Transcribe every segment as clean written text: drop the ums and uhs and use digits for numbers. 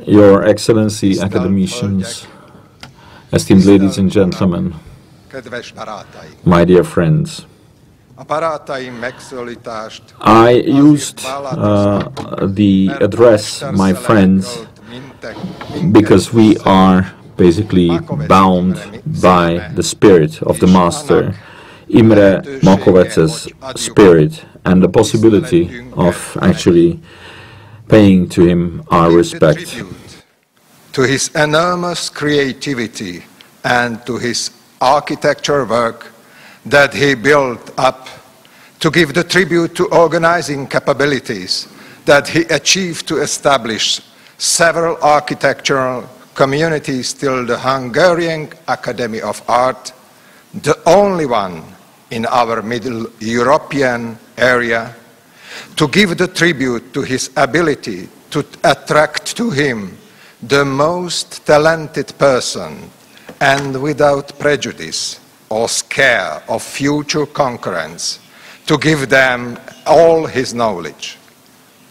Your Excellency, academicians, esteemed ladies and gentlemen, my dear friends, I used the address, my friends, because we are basically bound by the spirit of the Master, Imre Makovecz's spirit, and the possibility of actually paying to him our respect. To his enormous creativity and to his architecture work that he built up, to give the tribute to organizing capabilities that he achieved to establish several architectural communities till the Hungarian Academy of Art, the only one in our Middle European area, to give the tribute to his ability to attract to him the most talented person and without prejudice or scare of future concurrents, to give them all his knowledge,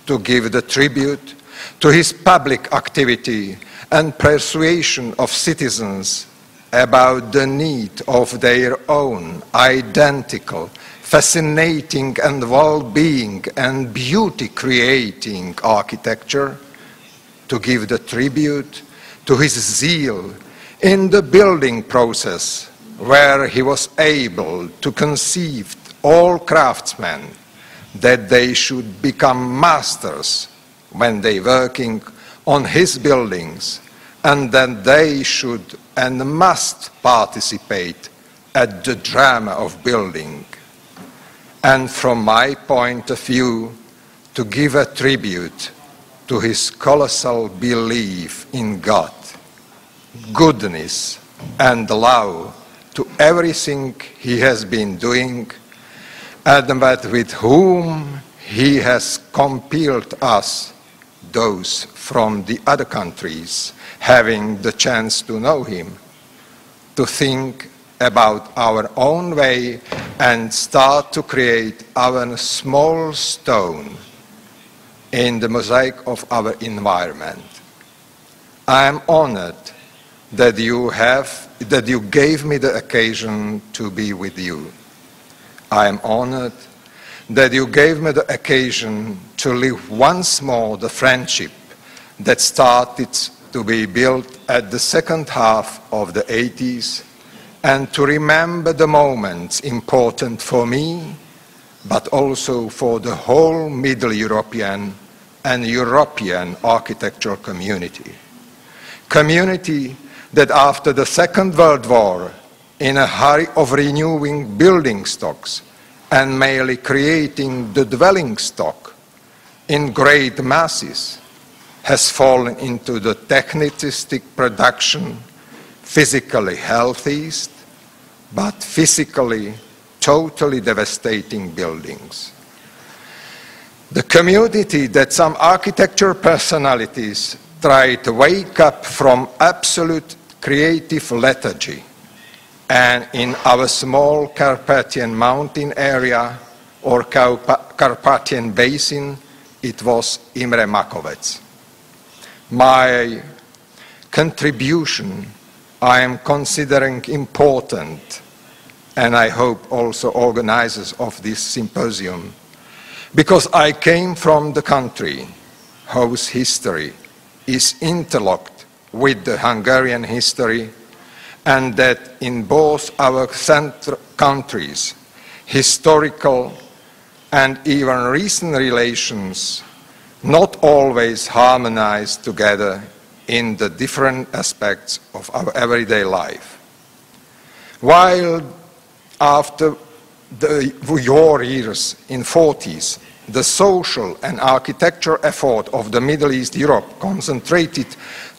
to give the tribute to his public activity and persuasion of citizens about the need of their own identical, fascinating and well-being and beauty-creating architecture, to give the tribute to his zeal in the building process, where he was able to conceive all craftsmen that they should become masters when they working on his buildings, and that they should and must participate at the drama of building. And from my point of view, to give a tribute to his colossal belief in God, goodness and love to everything he has been doing, and that with whom he has compelled us, those from the other countries, having the chance to know him, to think about our own way and start to create our small stone in the mosaic of our environment. I am honored that you gave me the occasion to be with you. I am honored that you gave me the occasion to live once more the friendship that started to be built at the second half of the 80s, and to remember the moments important for me, but also for the whole Middle European and European architectural community. Community that after the Second World War, in a hurry of renewing building stocks and merely creating the dwelling stock in great masses, has fallen into the technicistic production, physically healthiest, but physically totally devastating buildings. The community that some architecture personalities try to wake up from absolute creative lethargy, and in our small Carpathian mountain area or Carpathian basin, it was Imre Makovecz. My contribution I am considering important, and I hope also organizers of this symposium, because I came from the country whose history is interlocked with the Hungarian history, and that in both our countries, historical and even recent relations not always harmonize together in the different aspects of our everyday life. While after the war years in 40s, the social and architectural effort of the Middle East Europe concentrated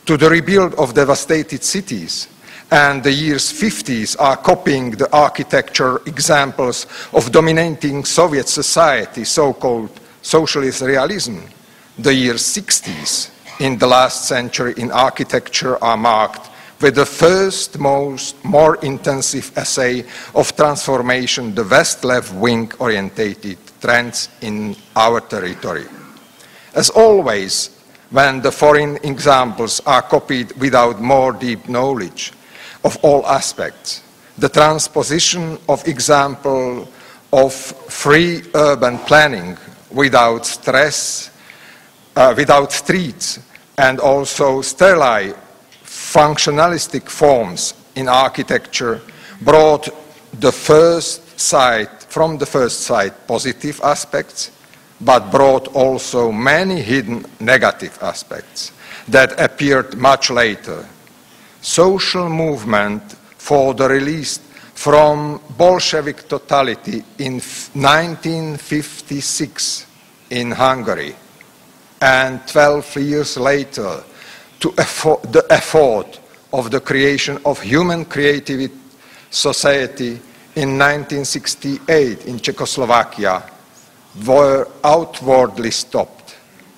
to the rebuild of devastated cities, and the years 50s are copying the architecture examples of dominating Soviet society, so-called socialist realism. The years 60s in the last century in architecture are marked with the first more intensive essay of transformation, the west-left wing orientated trends in our territory. As always, when the foreign examples are copied without more deep knowledge of all aspects. The transposition of example of free urban planning without stress, without streets, and also sterile functionalistic forms in architecture brought the first sight, from the first sight, positive aspects, but brought also many hidden negative aspects that appeared much later. Social movement for the release from Bolshevik totality in 1956 in Hungary, and 12 years later to the effort of the creation of human creativity society in 1968 in Czechoslovakia were outwardly stopped,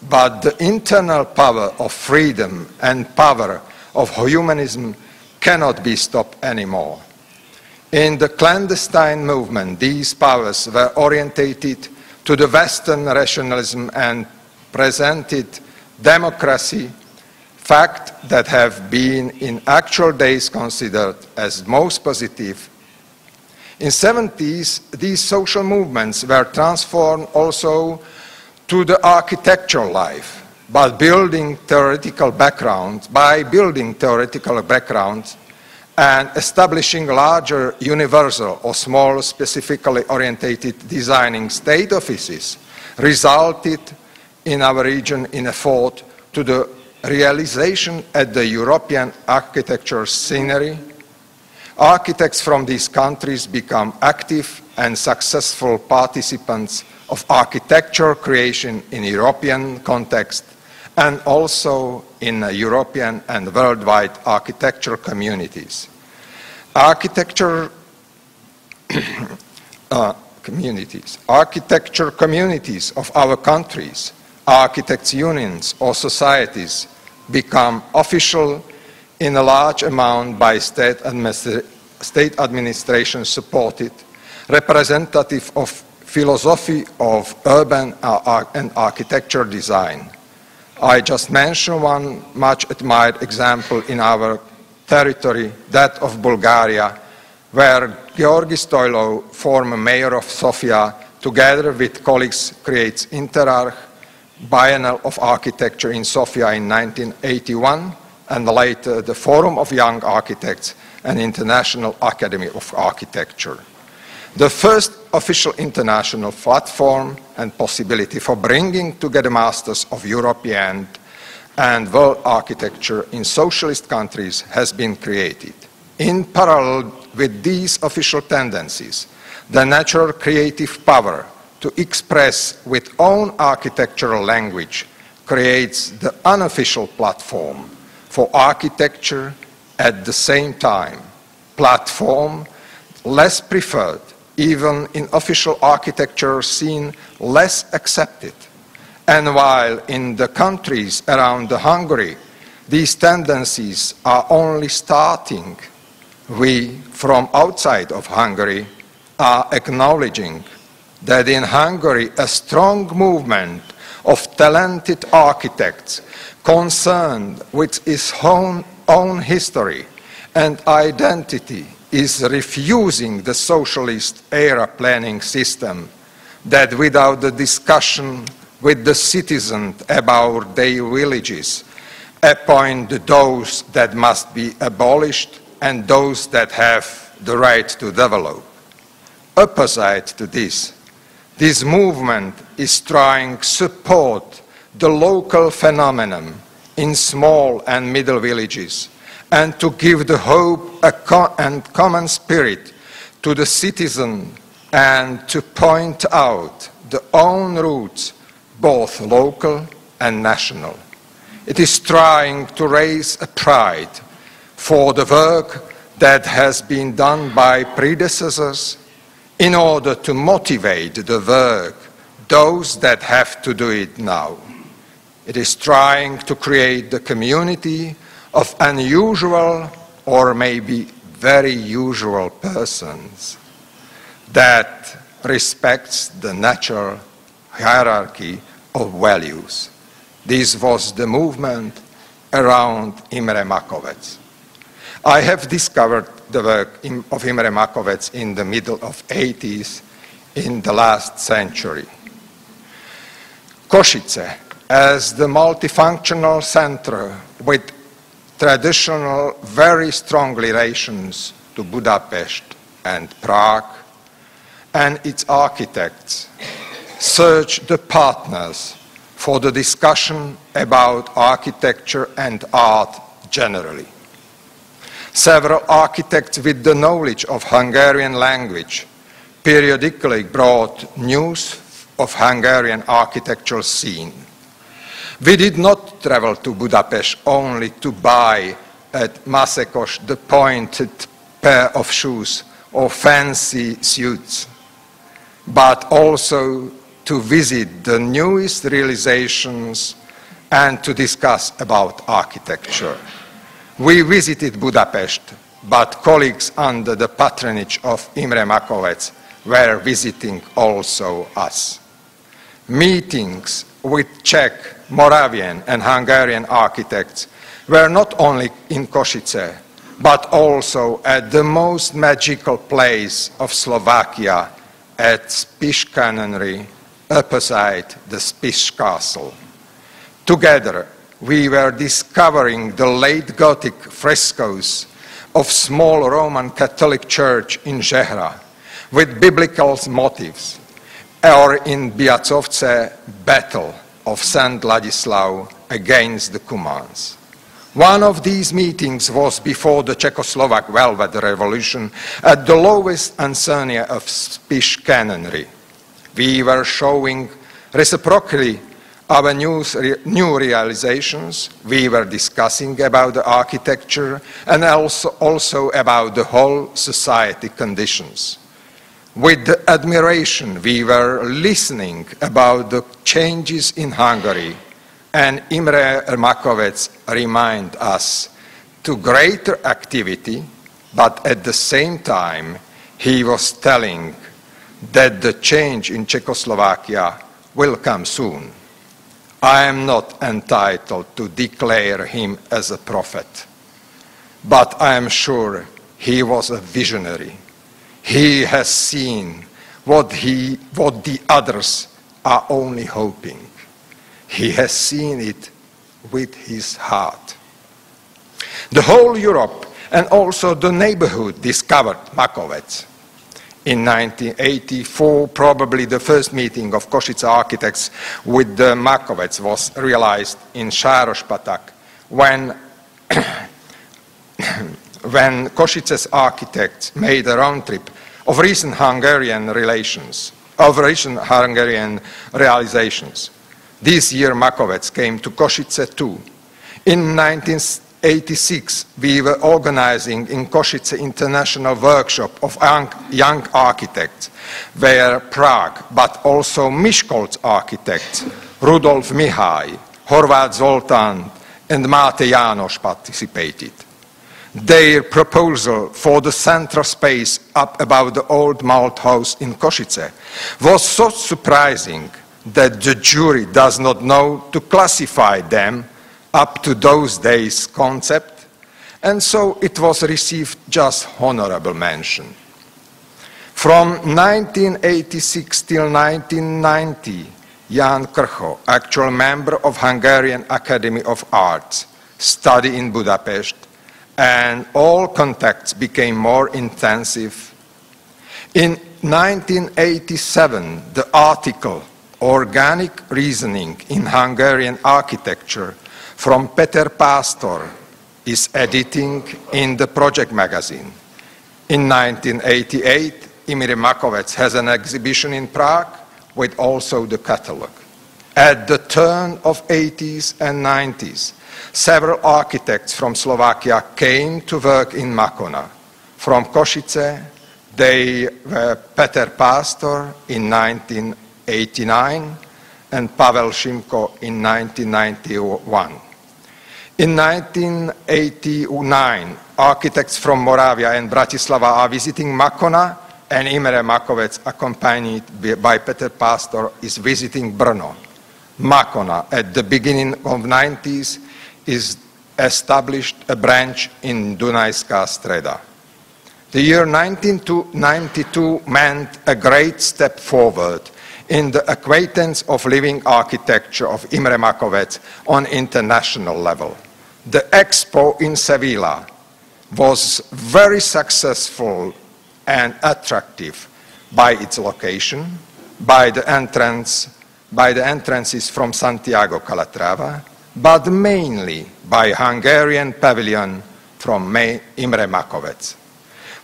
but the internal power of freedom and power of humanism cannot be stopped anymore. In the clandestine movement, these powers were orientated to the Western rationalism and presented democracy, facts that have been in actual days considered as most positive. In the 70s, these social movements were transformed also to the architectural life, by building theoretical backgrounds and establishing larger universal or small specifically orientated designing state offices resulted in our region in effort to the realization at the European architecture scenery. Architects from these countries become active and successful participants of architecture creation in European context and also in European and worldwide architecture communities. Architecture communities of our countries, architects' unions or societies become official in a large amount by state administration supported, representative of philosophy of urban and architecture design. I just mentioned one much admired example in our territory, that of Bulgaria, where Georgi Stoilov, former mayor of Sofia, together with colleagues creates Interarch, Biennial of Architecture in Sofia in 1981, and later the Forum of Young Architects and International Academy of Architecture. The first official international platform and possibility for bringing together masters of European and world architecture in socialist countries has been created. In parallel with these official tendencies, the natural creative power to express with own architectural language creates the unofficial platform for architecture at the same time. Platform less preferred, even in official architecture scene less accepted. And while in the countries around Hungary, these tendencies are only starting, we from outside of Hungary are acknowledging that in Hungary a strong movement of talented architects concerned with its own history and identity is refusing the socialist era planning system that without the discussion with the citizens about their villages appoint those that must be abolished and those that have the right to develop. Opposite to this movement is trying to support the local phenomenon in small and middle villages and to give the hope and common spirit to the citizen and to point out the own roots, both local and national. It is trying to raise a pride for the work that has been done by predecessors in order to motivate the work, those that have to do it now. It is trying to create the community of unusual or maybe very usual persons that respects the natural hierarchy of values. This was the movement around Imre Makovecz. I have discovered the work of Imre Makovecz in the middle of 80s in the last century. Košice, as the multifunctional center with traditional, very strong relations to Budapest and Prague, and its architects, searched the partners for the discussion about architecture and art generally. Several architects with the knowledge of Hungarian language periodically brought news of Hungarian architectural scene. We did not travel to Budapest only to buy at Masekos the pointed pair of shoes or fancy suits, but also to visit the newest realizations and to discuss about architecture. We visited Budapest, but colleagues under the patronage of Imre Makovecz were visiting also us. Meetings with Czech, Moravian and Hungarian architects were not only in Košice, but also at the most magical place of Slovakia, at Spiš Canonry, opposite the Spiš Castle. Together, we were discovering the late Gothic frescoes of small Roman Catholic church in Žehra with biblical motifs, or in Biacovce, battle of St. Ladislav against the Cumans. One of these meetings was before the Czechoslovak Velvet Revolution at the lowest Ansonia of Spiš Canonry. We were showing reciprocally our new realizations. We were discussing about the architecture and also about the whole society conditions. With admiration, we were listening about the changes in Hungary, and Imre Makovecz reminded us to greater activity, but at the same time, he was telling that the change in Czechoslovakia will come soon. I am not entitled to declare him as a prophet, but I am sure he was a visionary. He has seen what the others are only hoping. He has seen it with his heart. The whole Europe and also the neighborhood discovered Makovecz. In 1984, probably the first meeting of Košice architects with the Makovecz was realized in Sárospatak when Košice's architects made a round trip of recent Hungarian realizations. This year Makovecz came to Košice too. In 1986, we were organizing in Košice International Workshop of young architects, where Prague, but also Miskolc architects, Rudolf Mihaj, Horváth Zoltán, and Máté János participated. Their proposal for the central space up above the old malt house in Košice was so surprising that the jury does not know to classify them up to those days' concept, and so it was received just honorable mention. From 1986 till 1990, Jan Krcho, actual member of Hungarian Academy of Arts, studied in Budapest, and all contacts became more intensive. In 1987, the article Organic Reasoning in Hungarian Architecture from Peter Pastor is editing in the Project magazine. In 1988, Imre Makovecz has an exhibition in Prague with also the catalogue. At the turn of 80s and 90s, several architects from Slovakia came to work in Makona. From Košice, they were Peter Pastor in 1989 and Pavel Šimko in 1991. In 1989, architects from Moravia and Bratislava are visiting Makona, and Imre Makovecz, accompanied by Peter Pastor, is visiting Brno. Makona, at the beginning of the 90s, is established a branch in Dunajská Streda. The year 1992 meant a great step forward in the acquaintance of living architecture of Imre Makovecz on international level. The expo in Sevilla was very successful and attractive by its location, by the entrances from Santiago Calatrava, but mainly by Hungarian pavilion from Imre Makovecz.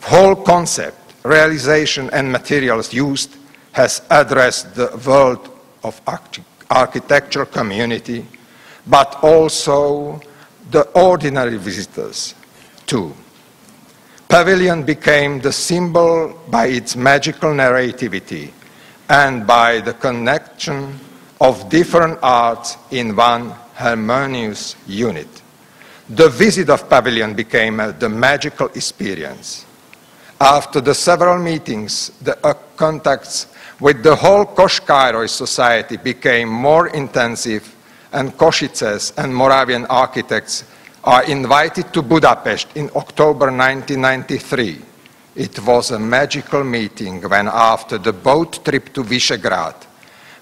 Whole concept, realization and materials used has addressed the world of architecture community, but also the ordinary visitors too. Pavilion became the symbol by its magical narrativity and by the connection of different arts in one harmonious unit. The visit of Pavilion became the magical experience. After the several meetings, the contacts with the whole Koskároly society became more intensive, and Koszices and Moravian architects are invited to Budapest in October 1993. It was a magical meeting when, after the boat trip to Visegrad,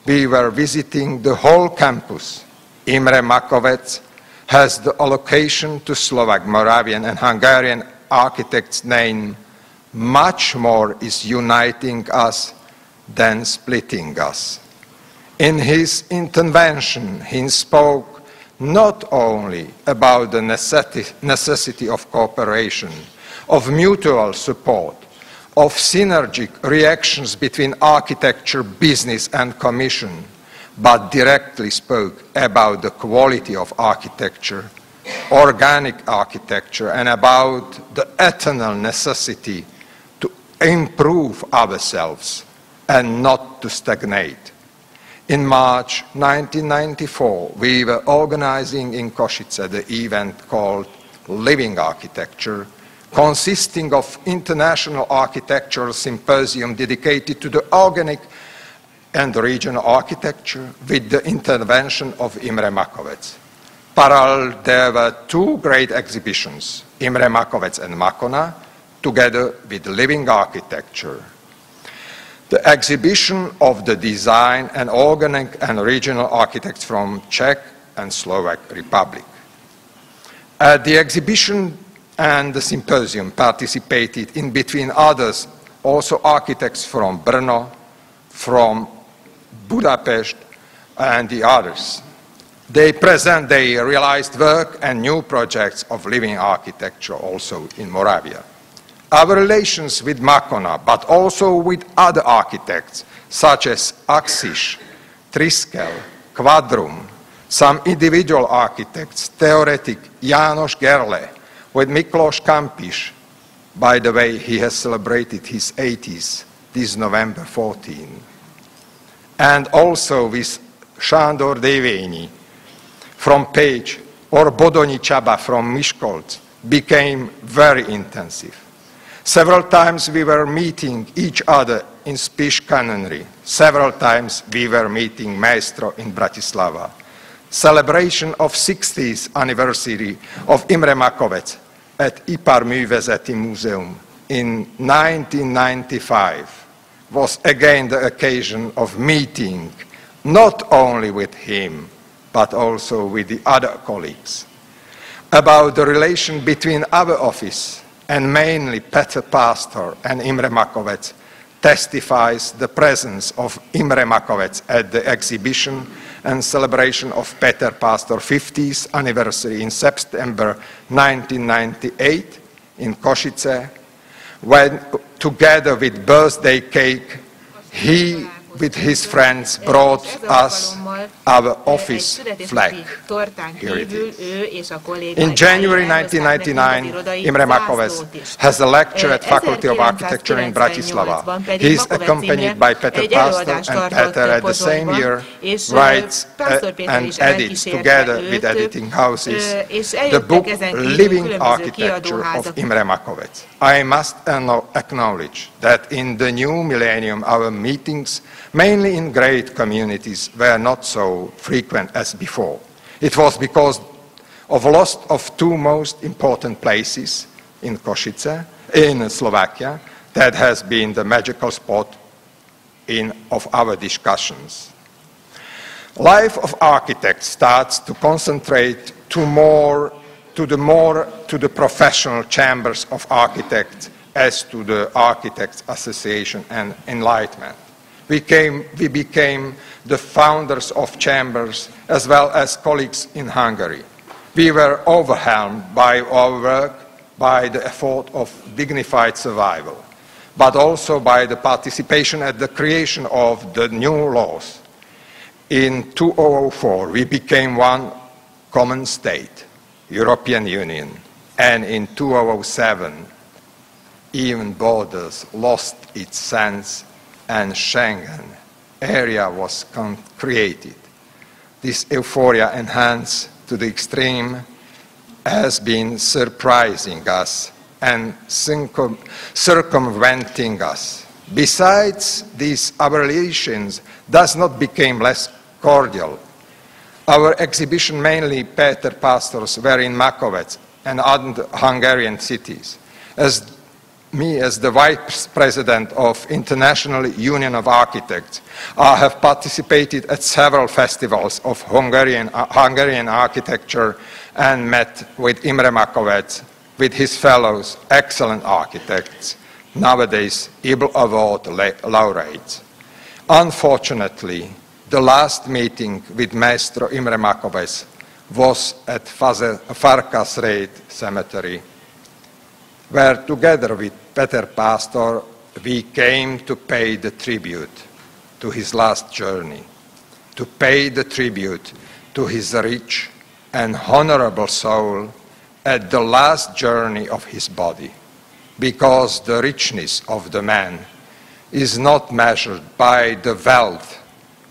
we were visiting the whole campus. Imre Makovecz has the allocation to Slovak, Moravian and Hungarian architects' name. Much more is uniting us than splitting us. In his intervention, he spoke not only about the necessity of cooperation, of mutual support, of synergic reactions between architecture, business and commission, but directly spoke about the quality of architecture, organic architecture, and about the eternal necessity to improve ourselves and not to stagnate. In March 1994, we were organizing in Košice the event called Living Architecture, consisting of international architectural symposium dedicated to the organic and regional architecture with the intervention of Imre Makovecz. Parallel, there were two great exhibitions, Imre Makovecz and Makona, together with living architecture. The exhibition of the design and organic and regional architects from Czech and Slovak Republic. At the exhibition and the symposium participated, in between others, also architects from Brno, from Budapest, and the others. They present their realized work and new projects of living architecture also in Moravia. Our relations with Makona, but also with other architects, such as Axis, Triskel, Quadrum, some individual architects, theoretic János Gerle, with Miklos Kampis. By the way, he has celebrated his 80s this November 14. And also with Sándor Dévényi from Pécs or Bodonyi Csaba from Miskolc became very intensive. Several times we were meeting each other in Spiš Canonry. Several times we were meeting Maestro in Bratislava. Celebration of 60th anniversary of Imre Makovecz at Iparművészeti Museum in 1995 was again the occasion of meeting not only with him, but also with the other colleagues. About the relation between our office and mainly Petr Pastor and Imre Makovecz testifies the presence of Imre Makovecz at the exhibition and celebration of Petr Pastor 50th anniversary in September 1998 in Košice, when together with birthday cake, he with his friends brought us our office flag. Here it is. In January 1999, Imre Makovecz has a lecture at Faculty of Architecture in Bratislava. He is accompanied by Petr Pastor, and Petr at the same year writes and edits, together with editing houses, the book Living Architecture of Imre Makovecz. I must acknowledge that in the new millennium our meetings mainly in great communities, were not so frequent as before. It was because of loss of two most important places in Košice, in Slovakia, that has been the magical spot of our discussions. Life of architects starts to concentrate to the professional chambers of architects as to the Architects Association and Enlightenment. We became the founders of chambers as well as colleagues in Hungary. We were overwhelmed by our work, by the effort of dignified survival, but also by the participation at the creation of the new laws. In 2004, we became one common state, European Union, and in 2007, even borders lost its sense and Schengen area was created. This euphoria enhanced to the extreme has been surprising us and circumventing us. Besides, these our relations does not become less cordial. Our exhibition, mainly Peter pastors, were in Makovecz and other Hungarian cities. As the Vice President of International Union of Architects, I have participated at several festivals of Hungarian architecture and met with Imre Makovecz, with his fellows, excellent architects, nowadays Ebel Award laureates. Unfortunately, the last meeting with Maestro Imre Makovecz was at Farkasréti Cemetery, where together with Peter Pastor, we came to pay the tribute to his last journey, to pay the tribute to his rich and honorable soul at the last journey of his body, because the richness of the man is not measured by the wealth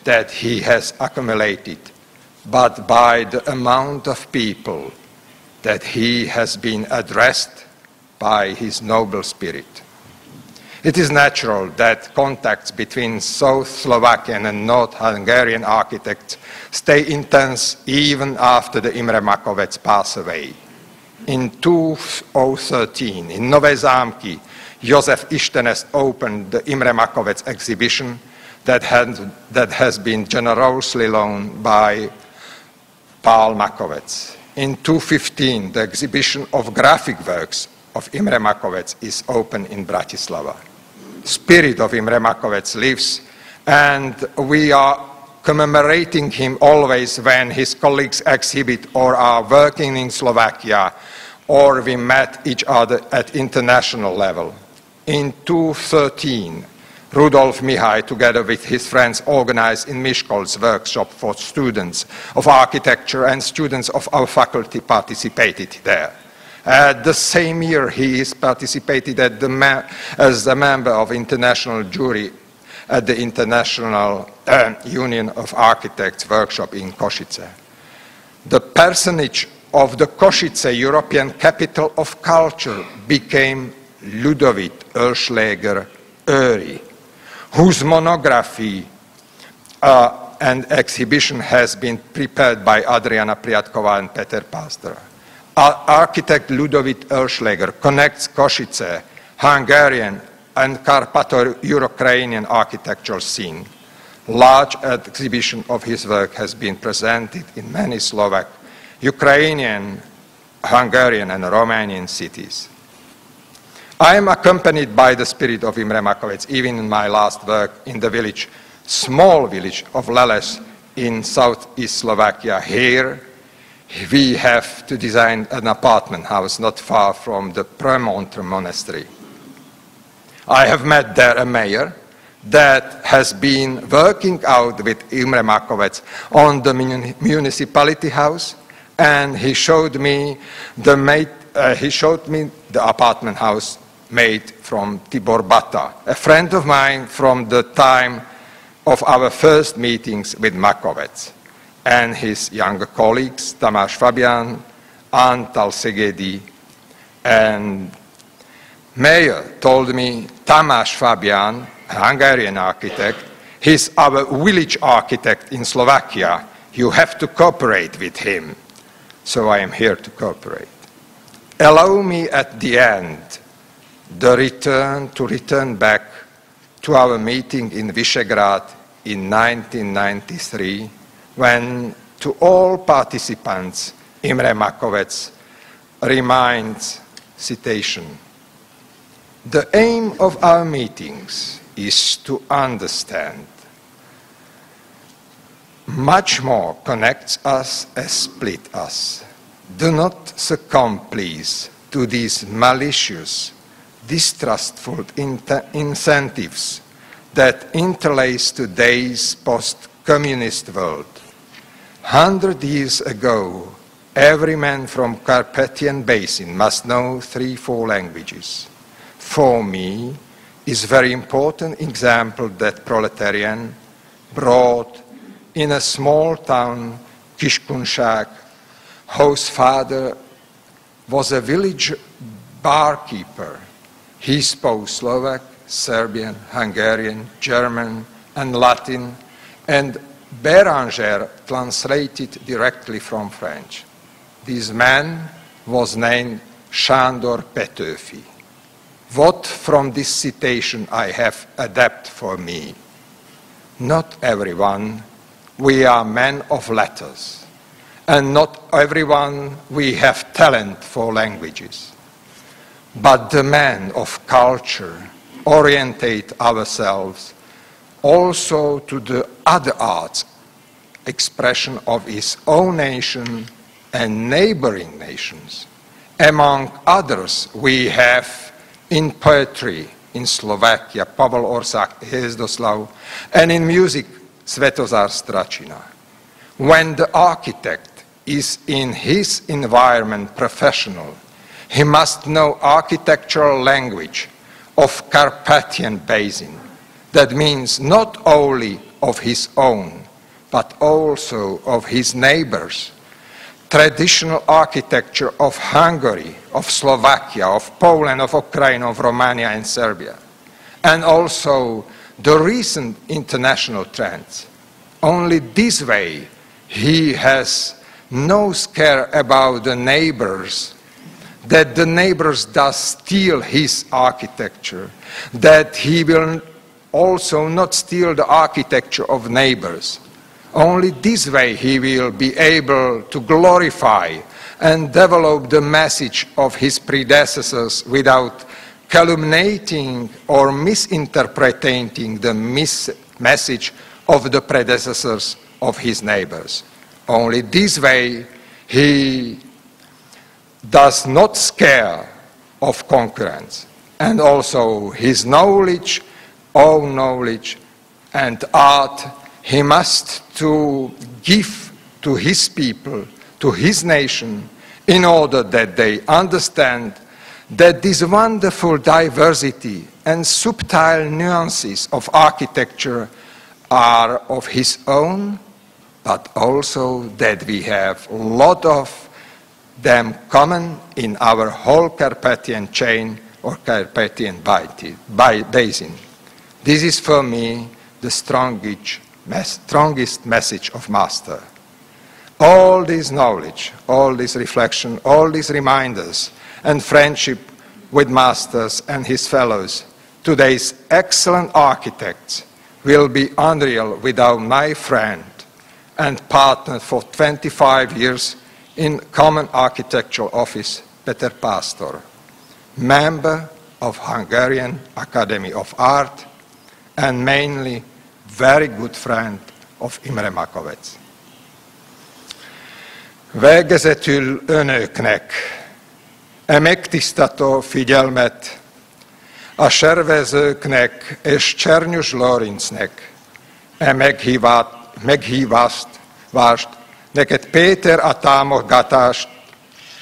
that he has accumulated, but by the amount of people that he has been addressed by his noble spirit. It is natural that contacts between South Slovakian and North Hungarian architects stay intense even after the Imre Makovecz passed away. In 2013, in Nové Zámky, Josef Istenest opened the Imre Makovecz exhibition that has been generously loaned by Paul Makovecz. In 2015, the exhibition of graphic works of Imre Makovecz is open in Bratislava. Spirit of Imre Makovecz lives, and we are commemorating him always when his colleagues exhibit or are working in Slovakia, or we met each other at international level. In 2013, Rudolf Mihaj, together with his friends, organized in Miskolc workshop for students of architecture, and students of our faculty participated there. The same year, he is participated as a member of international jury at the International Union of Architects workshop in Košice. The personage of the Košice European Capital of Culture became Ludovit Erschläger Öri, whose monography and exhibition has been prepared by Adriana Priatkova and Peter Pastor. Architect Ludovit Erschläger connects Košice, Hungarian and Carpato-Ukrainian architectural scene. Large exhibition of his work has been presented in many Slovak, Ukrainian, Hungarian and Romanian cities. I am accompanied by the spirit of Imre Makovecz, even in my last work in the village, small village of Leles in southeast Slovakia. Here, we have to design an apartment house not far from the Premontre monastery. I have met there a mayor that has been working out with Imre Makovecz on the municipality house, and he showed me the apartment house made from Tibor Bata, a friend of mine from the time of our first meetings with Makovecz, and his younger colleagues, Tamás Fabian, Antal Szegedi, and Mayor told me Tamás Fabian, a Hungarian architect, He's our village architect in Slovakia. You have to cooperate with him. So I am here to cooperate. Allow me at the end to return back to our meeting in Visegrad in 1993, when to all participants Imre Makovecz reminds, citation, "The aim of our meetings is to understand. Much more connects us as split us. Do not succumb, please, to these malicious, distrustful incentives that interlace today's post-communist world. 100 years ago, every man from Carpathian Basin must know 3-4 languages. For me, is very important example that proletarian brought in a small town, Kiskunság, whose father was a village barkeeper. He spoke Slovak, Serbian, Hungarian, German, and Latin, and Béranger translated directly from French. This man was named Sándor Petőfi. What from this citation I have adapted for me? Not everyone, we are men of letters, and not everyone we have talent for languages. But the men of culture orientate ourselves also to the other arts, expression of his own nation and neighboring nations. Among others, we have in poetry, in Slovakia, Pavel Orszák, Hezdoslav, and in music, Svetozar Stračina. When the architect is in his environment professional, he must know architectural language of Carpathian Basin. That means not only of his own, but also of his neighbors. Traditional architecture of Hungary, of Slovakia, of Poland, of Ukraine, of Romania and Serbia. And also the recent international trends. Only this way he has no scare about the neighbors, that the neighbors does steal his architecture, that he will also not steal the architecture of neighbors. Only this way he will be able to glorify and develop the message of his predecessors without calumniating or misinterpreting the message of the predecessors of his neighbors. Only this way he does not scare of concurrence. And also his knowledge, own knowledge and art, he must to give to his people, to his nation, in order that they understand that this wonderful diversity and subtle nuances of architecture are of his own, but also that we have a lot of them common in our whole Carpathian chain or Carpathian Basin. This is for me the strongest message of Master. All this knowledge, all this reflection, all these reminders and friendship with Masters and his fellows, today's excellent architects, will be unreal without my friend and partner for 25 years in Common Architectural Office, Peter Pastor, member of Hungarian Academy of Art, and mainly very good friend of Imre Makovecz. Végezetül önöknek megtisztató figyelmet, a szervezőknek és Csernyus Lórincnek meghívást, neked Péter a támogatást,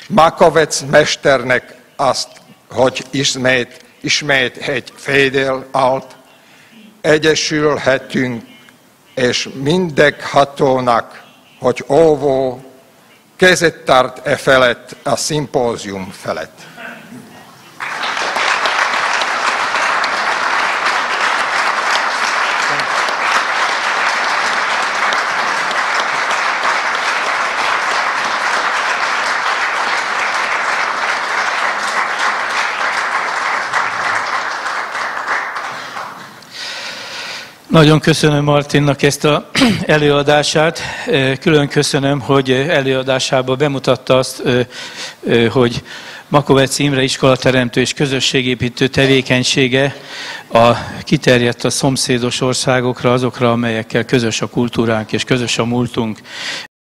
Makovecz mesternek azt, hogy ismét egy fédél alt, egyesülhetünk, és mindeghatónak, hogy óvó kezet tart felett, a szimpózium felett. Nagyon köszönöm Martinnak ezt az előadását. Külön köszönöm, hogy előadásában bemutatta azt, hogy Makovecz Imre iskolateremtő és közösségépítő tevékenysége kiterjedt a szomszédos országokra, azokra, amelyekkel közös a kultúránk és közös a múltunk.